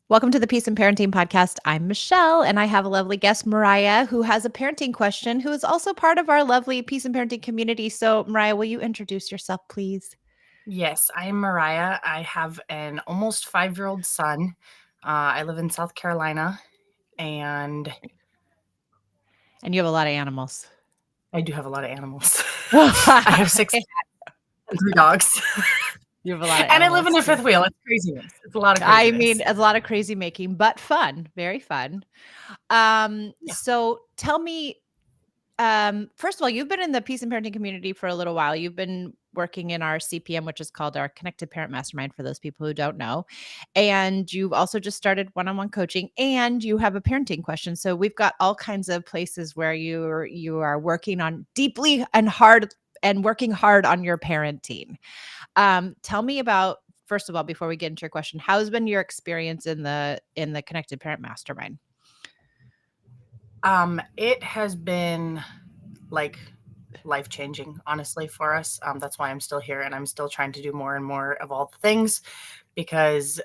Welcome to the Peace and Parenting Podcast. I'm Michelle, and I have a lovely guest, Mariah, who has a parenting question, who is also part of our lovely Peace and Parenting community. So, Mariah, will you introduce yourself, please? Yes, I am Mariah. I have an almost 5-year-old son. I live in South Carolina, and And you have a lot of animals. I do have a lot of animals. I have 6 Okay. cats and 3 dogs. You have a lot of And I live animals in a too. fifth wheel. It's craziness. It's a lot of I mean, craziness. a lot of crazy making, but fun, very fun. Yeah. So tell me, first of all, you've been in the Peace and Parenting community for a little while. You've been working in our CPM, which is called our Connected Parent Mastermind for those people who don't know. And you've also just started one-on-one coaching and you have a parenting question. So we've got all kinds of places where you are working on deeply and hard and working hard on your parenting. Tell me about, first of all, before we get into your question, how's been your experience in the Connected Parent Mastermind? It has been like life-changing, honestly, for us. That's why I'm still here and I'm still trying to do more and more of all the things because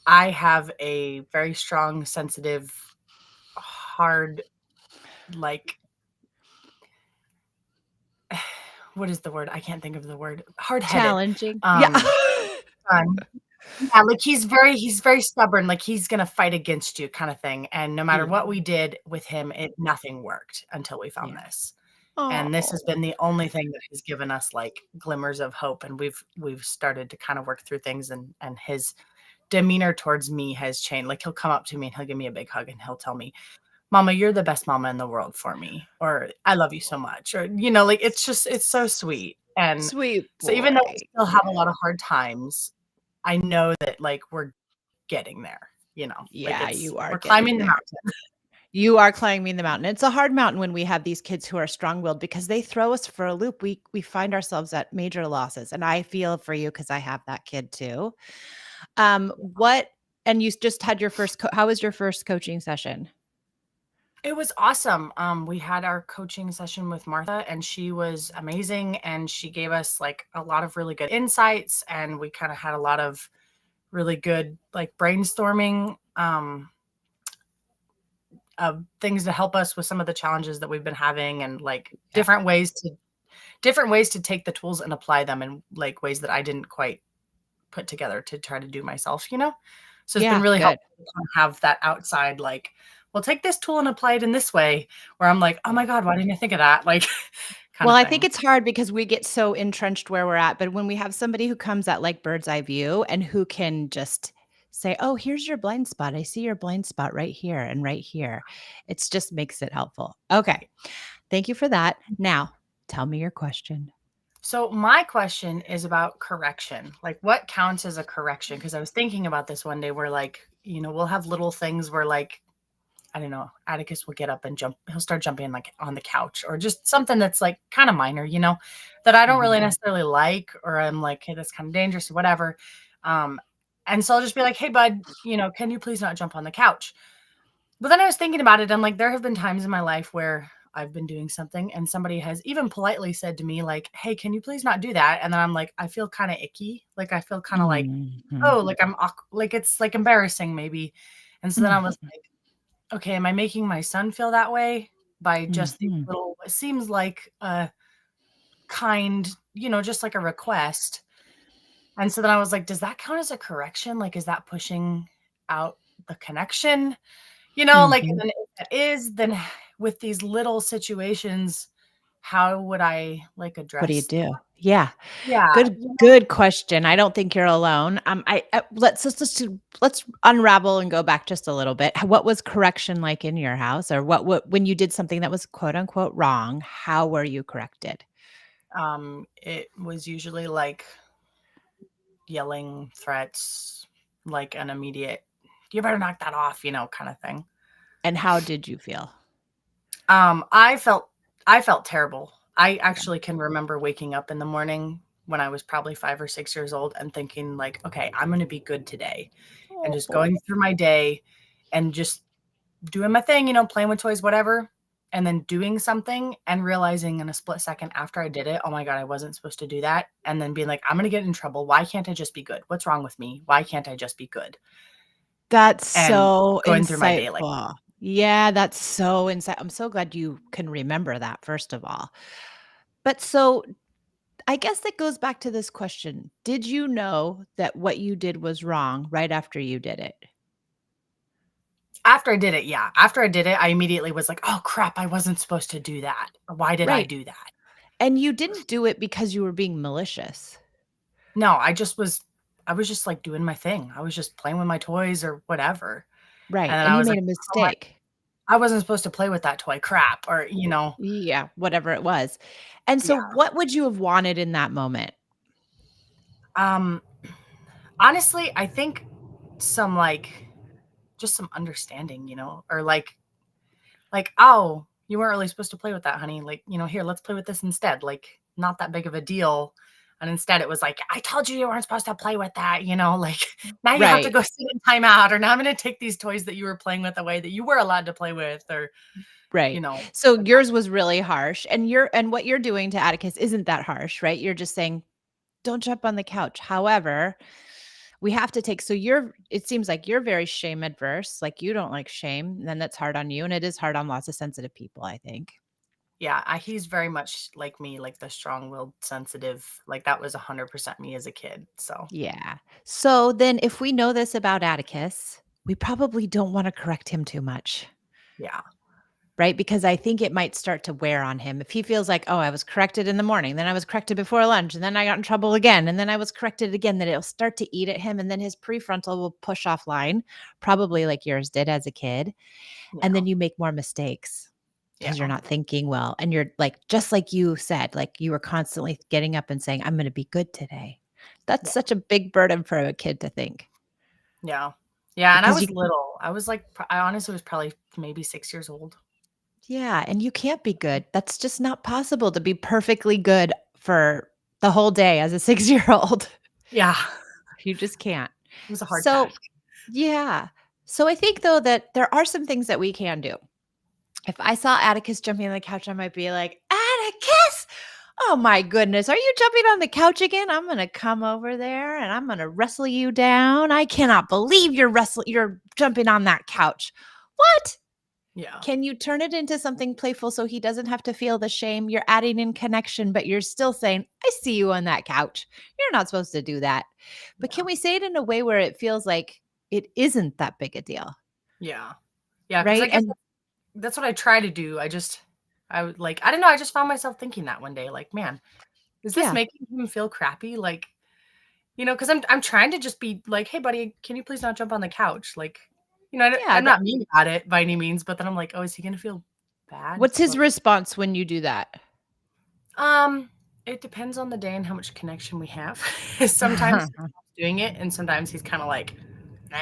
I have a very strong, sensitive, hard, like what is the word? I can't think of the word. Hard-headed, Challenging. Yeah. um, son. Yeah, like he's very stubborn, like he's gonna fight against you kinda thing, and no matter Yeah. what we did with him, nothing worked until we found Yeah. this. And this Oh. has been the only thing that has given us, like, glimmers of hope, and we've started to kind of work through things, and his demeanor towards me has changed. Like, he'll come up to me, and he'll give me a big hug, and he'll tell me, "Mama, you're the best mama in the world for me," or "I love you so much," or, like, it's so sweet. And Sweet so even though we boy. still have a lot of hard times, I know that, like, we're getting there, like, Yeah, you are we're getting climbing the there. mountain. You are climbing the mountain. It's a hard mountain when we have these kids who are strong-willed because they throw us for a loop. We find ourselves at major losses, and I feel for you because I have that kid too. What and you just had your first how was your first coaching session? It was awesome. We had our coaching session with Martha, and she was amazing, and she gave us, like, a lot of really good insights, and we kinda had a lot of really good, like, brainstorming, of things to help us with some of the challenges that we've been having and, like, Yeah. different ways to take the tools and apply them in, like, ways that I didn't quite put together to try to do myself? So it's been Yeah, really good. helpful to kind of have that outside, like, "Well, take this tool and apply it in this way," where I'm like, "Oh my god, why didn't I think of that?" Like, kinda Well, I think thing. it's hard because we get so entrenched where we're at, but when we have somebody who comes at like bird's eye view and who can just say, "Oh, here's your blind spot. I see your blind spot right here and right here." It's just makes it helpful. Okay. Thank you for that. Now, tell me your question. So my question is about correction. Like, what counts as a correction? Because I was thinking about this one day where, like, we'll have little things where, like, I don't know, Atticus will get up and jump. He'll start jumping, like, on the couch or just something that's, like, kind of minor, that I don't really Mhm. necessarily like, or I'm like, hey, that's kind of dangerous or whatever. Um, and so I'll just be like, hey, bud, can you please not jump on the couch? But then I was thinking about it. I'm like, there have been times in my life where I've been doing something and somebody has even politely said to me, like, hey, can you please not do that? And then I'm like, I feel kind of icky. Like, I feel kind of like, Mhm. oh, like like it's like embarrassing maybe. And so then I was Mhm. like, okay, am I making my son feel that way by just these Mhm. little, it seems like a kind, just like a request. And so then I was like, does that count as a correction? Like, is that pushing out the connection? Like, and Mhm. then if that is, then with these little situations, how would I, like, What do you address that? do? Yeah. Yeah, Good question. I don't think you're alone. Let's unravel and go back just a little bit. What was correction like in your house, or what when you did something that was quote unquote wrong? How were you corrected? it was usually, like, yelling threats, like an immediate, "You better knock that off," kinda thing. And how did you feel? Um, I felt I felt terrible. I Yeah. actually can remember waking up in the morning when I was probably 5 or 6 years old and thinking, like, "Okay, I'm gonna be good today," and just Oh. going through my day and just doing my thing, playing with toys, whatever, and then doing something and realizing in a split second after I did it, "Oh my god, I wasn't supposed to do that," and then being like, "I'm gonna get in trouble. Why can't I just be good? What's wrong with me? Why can't I just be good?" That's and so going through my day like that. insightful. Yeah, that's so I'm so glad you can remember that, first of all. But so I guess that goes back to this question. Did you know that what you did was wrong right after you did it? After I did it, yeah. After I did it, I immediately was like, "Oh, crap, I wasn't supposed to do that. Why did I Right. do that?" And you didn't do it because you were being malicious. No, I was just, like, doing my thing. I was just playing with my toys or whatever, Right. and then And I you was made like, a "Oh my mistake. I wasn't supposed to play with that toy, crap," or, Yeah, whatever it was. And so yeah. what would you have wanted in that moment? Um, honestly, I think some, like just some understanding, or "Oh, you weren't really supposed to play with that, honey. Like, here, let's play with this instead." Like, not that big of a deal. And instead it was like, "I told you you weren't supposed to play with that," like, "Now you have to Right. go sit in timeout," or, "Now I'm gonna take these toys that you were playing with away that you were allowed to play with," or, Right. So like that. yours was really harsh and what you're doing to Atticus isn't that harsh, right? You're just saying, "Don't jump on the couch." However, we have to take so you're it seems like you're very shame adverse, like you don't like shame, and then that's hard on you, and it is hard on lots of sensitive people, I think. Yeah, he's very much like me, like the strong-willed, sensitive, like, that was 100% me as a kid, so, Yeah. So then if we know this about Atticus, we probably don't wanna correct him too much. yeah, Right? Because I think it might start to wear on him. If he feels like, "Oh, I was corrected in the morning, then I was corrected before lunch, and then I got in trouble again, and then I was corrected again," then it'll start to eat at him, and then his prefrontal will push offline, probably like yours did as a kid, and yeah, then you make more mistakes because 'cause you're yeah, not thinking well, and you're like just like you said, like, you were constantly getting up and saying, "I'm gonna be good today." That's yeah, such a big burden for a kid to think yeah. Yeah, and I because was you little. I was, like, I honestly was probably maybe 6 years old. Yeah, and you can't be good. That's just not possible to be perfectly good for the whole day as a six-year-old. Yeah, You just can't. it was a hard So, task. yeah. So I think though that there are some things that we can do. If I saw Atticus jumping on the couch, I might be like, "Atticus! Oh my goodness, are you jumping on the couch again? I'm gonna come over there and I'm gonna wrestle you down. I cannot believe you're jumping on that couch. What? Yeah, Can you turn it into something playful so he doesn't have to feel the shame? You're adding in connection, but you're still saying, "I see you on that couch. You're not supposed to do that." But yeah, can we say it in a way where it feels like it isn't that big a deal, yeah. Yeah, because I right? guess And that's what I try to do. I would like I don't know, I just found myself thinking that one day, like, "Man, is this yeah, making him feel crappy?" Like, because I'm trying to just be like, "Hey, buddy, can you please not jump on the couch?" Like, yeah, I'm not mean about it by any means, but then I'm like, "Oh, is he gonna feel bad?" what's his So, response when you do that? um, it depends on the day and how much connection we have. Sometimes he stops doing it, and sometimes he's kinda like, "Nah,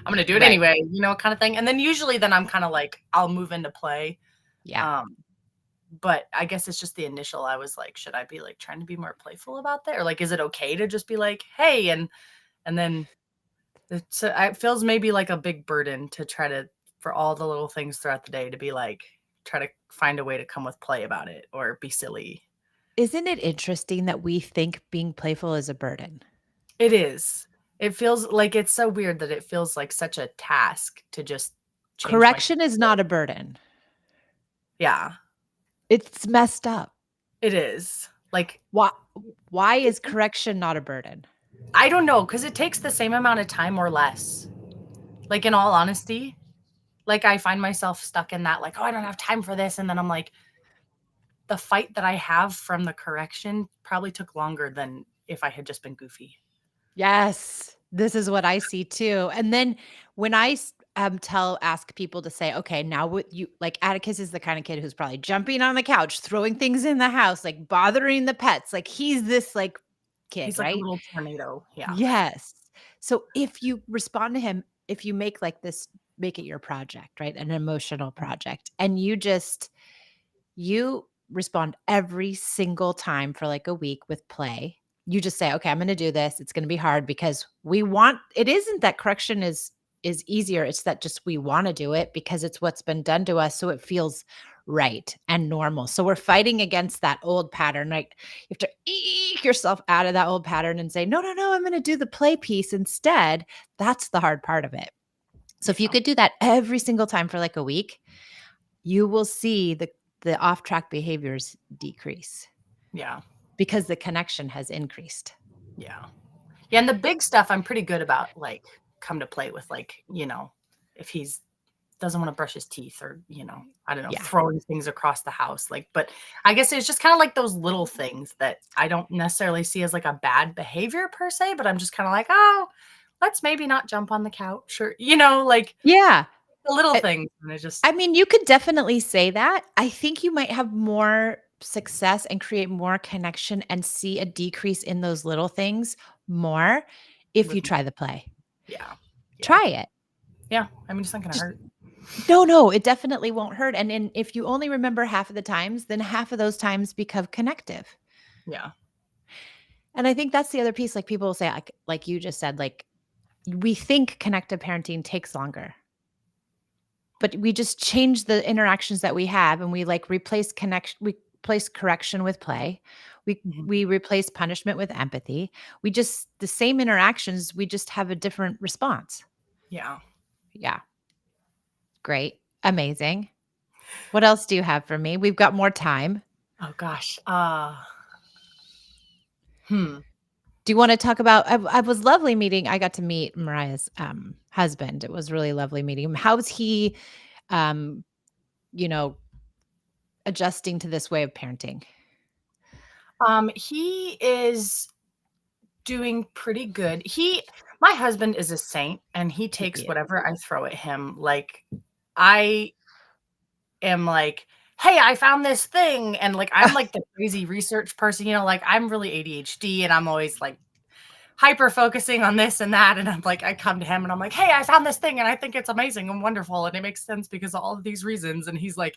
I'm gonna do it Right. anyway," kinda thing, and then usually then I'm kinda like, I'll move into play, Yeah. um, but I guess it's just the initial, I was like, "Should I be, like, trying to be more playful about that?" Or, like, is it okay to just be like, "Hey," and then it feels maybe like a big burden to try to for all the little things throughout the day to be like, try to find a way to come with play about it or be silly. Isn't it interesting that we think being playful is a burden? It is. It feels like it's so weird that it feels like such a task to just change my Correction is not a burden. Yeah, It's messed up. it is. Like, Why why it is correction not a burden? I don't know, because it takes the same amount of time or less. Like, in all honesty, like, I find myself stuck in that, like, "Oh, I don't have time for this," and then I'm like, the fight that I have from the correction probably took longer than if I had just been goofy. Yes, this is what I see too. And then when ask people to say, okay, now what you like, Atticus is the kind of kid who's probably jumping on the couch, throwing things in the house, like bothering the pets. Like he's this like kid, He's like a right? little tornado, yeah. Yes. So if you respond to him, if you make like this, make it your project, right? An emotional project, and you respond every single time for like a week with play. You just say, "Okay, I'm gonna do this. It's gonna be hard because we want." It isn't that correction is easier, it's that just we wanna do it because it's what's been done to us, so it feels right, and normal. So we're fighting against that old pattern. Like you have to eke yourself out of that old pattern and say, no, no, no, I'm going to do the play piece instead. That's the hard part of it. So if you Yeah. could do that every single time for like a week, you will see the off track behaviors decrease Yeah. because the connection has increased. Yeah. Yeah, and the big stuff I'm pretty good about, like, come to play with, like, if he's doesn't wanna brush his teeth or, I don't know, Yeah. throwing things across the house, like, but I guess it's just kinda like those little things that I don't necessarily see as, like, a bad behavior per se, but I'm just kinda like, "Oh, let's maybe not jump on the couch," or, like, Yeah. the little Uh, things, and it just I mean, you could definitely say that. I think you might have more success and create more connection and see a decrease in those little things more if with you try the play. yeah. Yeah. Try it. Yeah, I mean, it's not gonna Just hurt. no, no, it definitely won't hurt, and if you only remember half of the times, then half of those times become connective. Yeah. And I think that's the other piece, like, people will say, like you just said, like, we think connective parenting takes longer, but we just change the interactions that we have, and we, like, we replace correction with play. Mhm. We replace punishment with empathy. We just the same interactions, we just have a different response. Yeah. Yeah, great, amazing. What else do you have for me? We've got more time. Oh gosh, hmm. Do you wanna talk about I was lovely meeting I got to meet Mariah's, husband. It was really lovely meeting him. How is he, um, you know, adjusting to this way of parenting? He is doing pretty good. My husband is a saint and he He takes is. whatever I throw at him. Like, I am like, "Hey, I found this thing." And like I'm like the crazy research person, like I'm really ADHD and I'm always like hyper focusing on this and that. And I'm like, I come to him and I'm like, "Hey, I found this thing and I think it's amazing and wonderful and it makes sense because of all of these reasons." And he's like,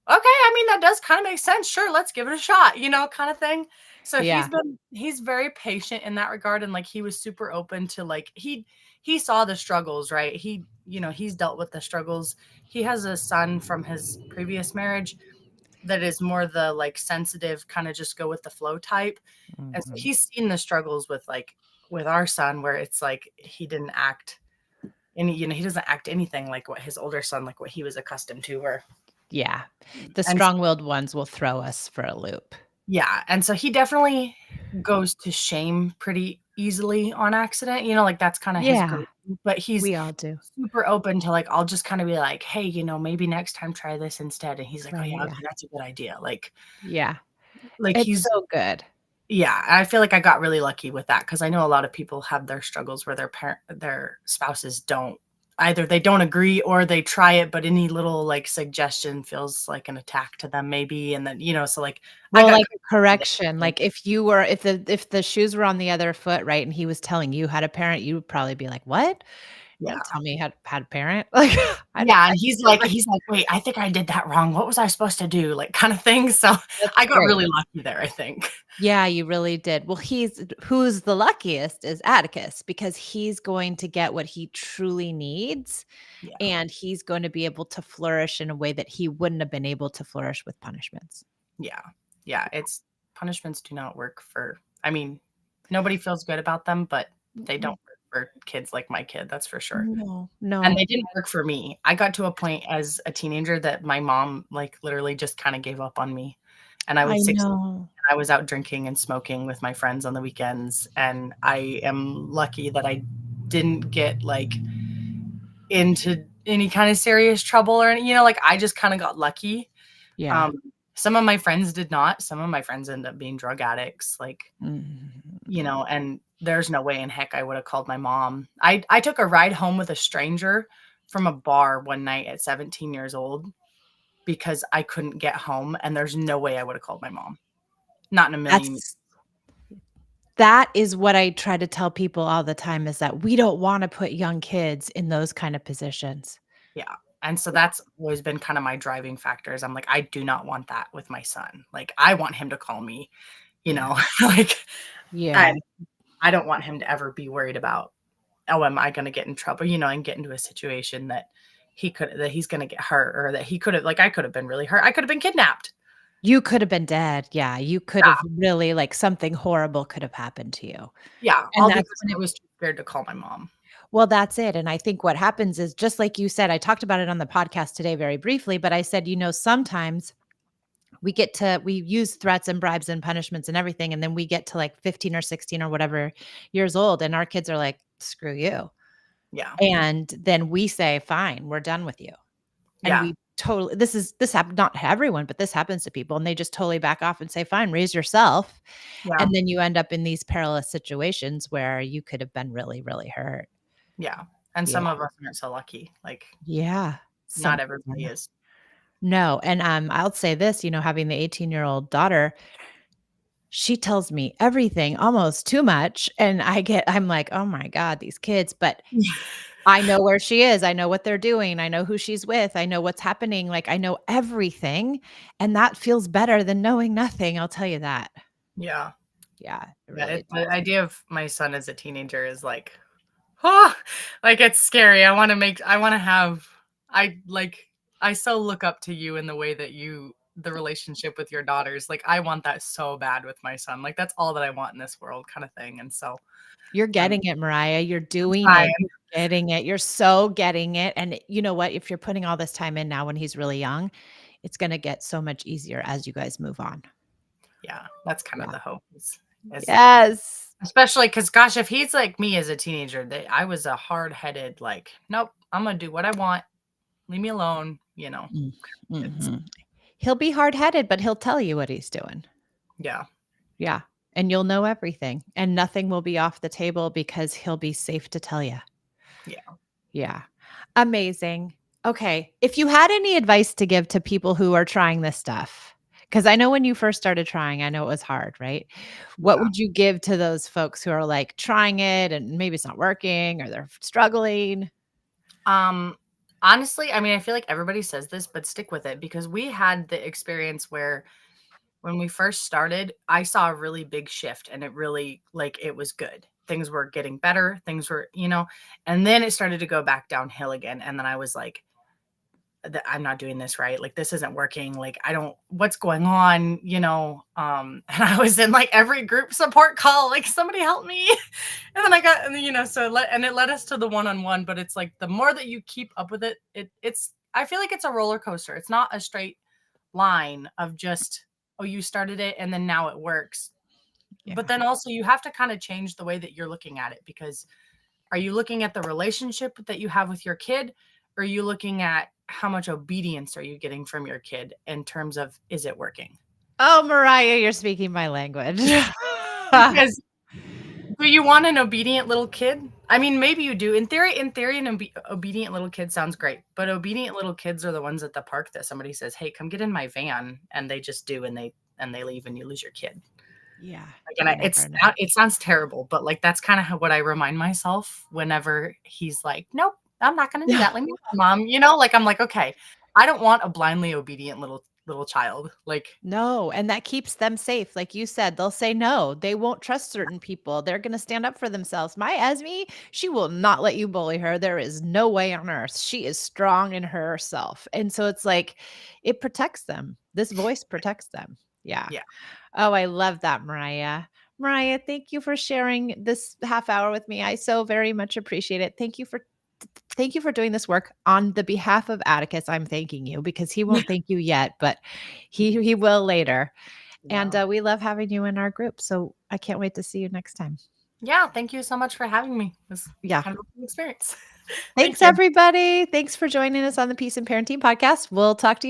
"Okay, I mean, that does kinda make sense. Sure, let's give it a shot," kinda thing. So Yeah. he's very patient in that regard, and, like, he was super open to, like he saw the struggles, right? He's dealt with the struggles. He has a son from his previous marriage that is more the, like, sensitive, kinda just go with the flow type, and so Mhm. he's seen the struggles with our son where it's like he doesn't act anything like what his older son like, what he was accustomed to, where Yeah. The and strong-willed ones will throw us for a loop. yeah, and so he definitely goes to shame pretty easily on accident, like, that's kinda his go Yeah, but he's we all do. super open to, like, I'll just kinda be like, "Hey, maybe next time try this instead," and he's like, "Oh, Try yeah, yeah. okay, that's a good idea," Yeah. like, It's he's so good. yeah, I feel like I got really lucky with that because I know a lot of people have their struggles where their spouses don't either they don't agree or they try it, but any little, like, suggestion feels like an attack to them maybe, and then, so, like, I Well, got like a correction, like if the shoes were on the other foot, right, and he was telling you how to parent, you would probably be like, "What? Don't yeah. tell me how to parent." Like, Yeah, and I he's feel like like he's like, "Wait, I think I did that wrong. What was I supposed to do?" Like, kinda thing, so that's I got great. really lucky there, I think. Yeah, you really did. Well, who's the luckiest is Atticus because he's going to get what he truly needs, Yeah, and he's going to be able to flourish in a way that he wouldn't have been able to flourish with punishments. yeah, yeah, it's punishments do not work for I mean, nobody feels good about them, but they don't Mm-mm. work for kids like my kid, that's for sure. No, And no. they didn't work for me. I got to a point as a teenager that my mom, like, literally just kinda gave up on me, and I I was 16, know. and I was out drinking and smoking with my friends on the weekends, and I am lucky that I didn't get, like, into any kind of serious trouble or like, I just kinda got lucky. Yeah. Um, some of my friends did not. Some of my friends ended up being drug addicts, like, Mhm. and there's no way in heck I would have called my mom. I took a ride home with a stranger from a bar one night at 17 years old because I couldn't get home, and there's no way I would have called my mom. Not in a million. That's that is what I try to tell people all the time is that we don't wanna put young kids in those kind of positions. Yeah, and so that's always been kinda my driving factors. I'm like, "I do not want that with my son." Like, I want him to call me, Yeah. like, Yeah. and I don't want him to ever be worried about, "Oh, am I gonna get in trouble," and get into a situation that he's gonna get hurt, or that he could have, like, I could have been really hurt. I could have been kidnapped. You could have been dead. Yeah, you could Yeah, have really like, something horrible could have happened to you. yeah, And all that's because when I it was too scared to call my mom. well, that's it, and I think what happens is just like you said, I talked about it on the podcast today very briefly, but I said, sometimes we use threats and bribes and punishments and everything, and then we get to, like, 15 or 16 or whatever years old, and our kids are like, "Screw you." Yeah, And then we say, "Fine, we're done with you." And yeah, we totally this happened not to everyone, but this happens to people, and they just totally back off and say, "Fine, raise yourself." yeah, And then you end up in these perilous situations where you could have been really, really hurt. yeah, and Yeah. some of us aren't so lucky, like, Yeah. not Some everybody is. No, and, I'll say this, having the 18-year-old daughter, she tells me everything almost too much, and I'm like, "Oh my god, these kids," but I know where she is, I know what they're doing, I know who she's with, I know what's happening, like, I know everything, and that feels better than knowing nothing, I'll tell you that. Yeah, Yeah, it yeah, really the does. idea of my son as a teenager is like, oh, like, it's scary. I wanna have like, I so look up to you in the way that the relationship with your daughters, like, I want that so bad with my son, like, that's all that I want in this world kinda thing, and so You're I'm getting it, Mariah, you're I'm doing it, trying. you're getting it, you're so getting it, and you know what? If you're putting all this time in now when he's really young, it's gonna get so much easier as you guys move on. Yeah, that's kind of Yeah. the hope is Yes. especially because, gosh, if he's like me as a teenager, I was a hard-headed, like, "Nope, Imma do what I want, leave me alone," you know? Mm, It's mhm. He'll be hard-headed, but he'll tell you what he's doing. yeah, Yeah, and you'll know everything, and nothing will be off the table because he'll be safe to tell you. yeah, Yeah. Amazing. Okay, if you had any advice to give to people who are trying this stuff, because I know when you first started trying, I know it was hard, right? What yeah. would you give to those folks who are, like, trying it and maybe it's not working or they're struggling? Um, Honestly, I mean, I feel like everybody says this, but stick with it because we had the experience where when we first started, I saw a really big shift and it really, like, it was good. Things were getting better, things were, and then it started to go back downhill again. And then I was like, I'm not doing this right. Like, this isn't working. Like, I don't, what's going on, and I was in like every group support call, like, somebody help me. And then I got, and then, and it led us to the one-on-one, but it's like the more that you keep up with it, I feel like it's a roller coaster. It's not a straight line of just, oh, you started it and then now it works. But Yeah. then also you have to kind of change the way that you're looking at it, because are you looking at the relationship that you have with your kid? Or are you looking at how much obedience are you getting from your kid in terms of, is it working? Oh, Mariah, you're speaking my language. Because do you want an obedient little kid? I mean, maybe you do. In theory, an obedient little kid sounds great. But obedient little kids are the ones at the park that somebody says, "Hey, come get in my van," and they just do, and they leave, and you lose your kid. Yeah, Like, you and never know. it sounds terrible, but like that's kind of what I remind myself whenever he's like, "Nope, I'm not going to do that. Leave me alone, mom." Like, I'm like, okay, I don't want a blindly obedient little child. Like, No, and that keeps them safe. Like you said, they'll say no. They won't trust certain people. They're going to stand up for themselves. My Esme, she will not let you bully her. There is no way on earth. She is strong in herself. And so it's like it protects them. This voice protects them. Yeah. yeah, Oh, I love that, Mariah. Mariah, thank you for sharing this half hour with me. I so very much appreciate it. Thank you for doing this work on the behalf of Atticus. I'm thanking you because he won't thank you yet, but he will later. And yeah, we love having you in our group. So I can't wait to see you next time. yeah. Thank you so much for having me. It's Yeah. kind of a cool experience. Thank Thanks, you. everybody. Thanks for joining us on the Peace and Parenting podcast. We'll talk to you next.